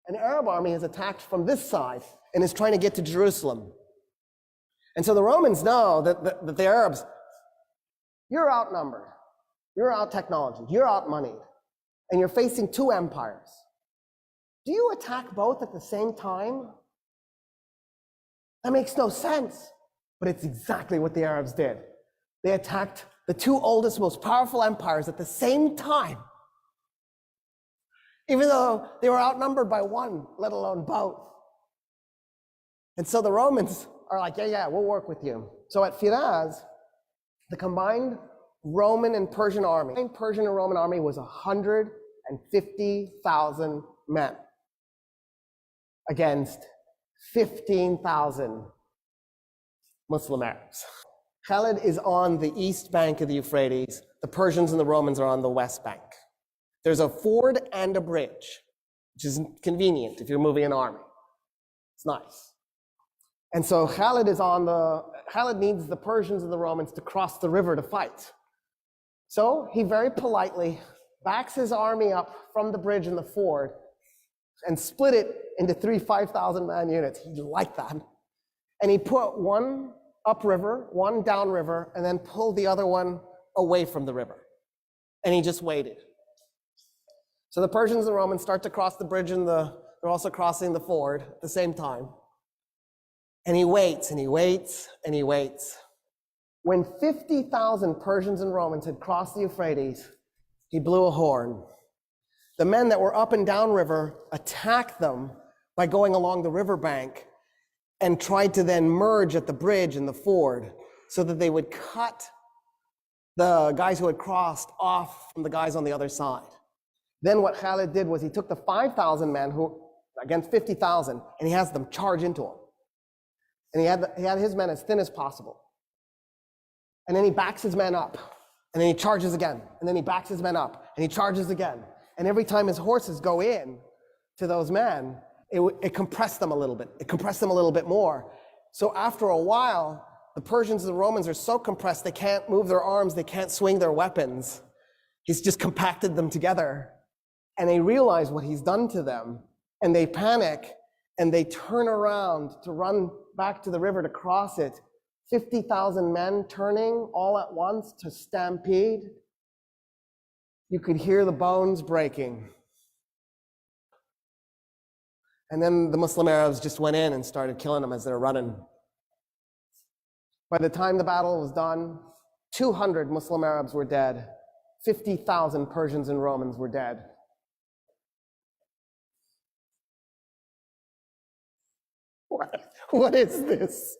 an Arab army has attacked from this side and is trying to get to Jerusalem. And so the Romans know that the Arabs, you're outnumbered, you're out-technologied, you're out-moneyed, and you're facing two empires. Do you attack both at the same time? That makes no sense, but it's exactly what the Arabs did. They attacked the two oldest, most powerful empires at the same time, even though they were outnumbered by one, let alone both. And so the Romans are like, yeah, we'll work with you. So at Firaz, the combined Roman and Persian army, the Persian and Roman army was 150,000 men against 15,000 Muslim Arabs. Khalid is on the east bank of the Euphrates. The Persians and the Romans are on the west bank. There's a ford and a bridge, which is convenient if you're moving an army. It's nice. And so Khalid needs the Persians and the Romans to cross the river to fight. So he very politely backs his army up from the bridge and the ford and split it into 3 5,000-man units. He liked that. And he put one upriver, one downriver, and then pulled the other one away from the river. And he just waited. So the Persians and the Romans start to cross the bridge and they're also crossing the ford at the same time. And he waits and he waits and he waits. When 50,000 Persians and Romans had crossed the Euphrates, he blew a horn. The men that were up and down river attacked them by going along the riverbank and tried to then merge at the bridge and the ford so that they would cut the guys who had crossed off from the guys on the other side. Then what Khalid did was he took the 5,000 men who against 50,000 and he has them charge into him. And he had his men as thin as possible. And then he backs his men up and then he charges again. And then he backs his men up and he charges again. And every time his horses go in to those men, it compressed them a little bit. It compressed them a little bit more. So after a while, the Persians and the Romans are so compressed, they can't move their arms, they can't swing their weapons. He's just compacted them together. And they realize what he's done to them. And they panic and they turn around to run back to the river to cross it. 50,000 men turning all at once to stampede. You could hear the bones breaking. And then the Muslim Arabs just went in and started killing them as they were running. By the time the battle was done, 200 Muslim Arabs were dead. 50,000 Persians and Romans were dead. What is this?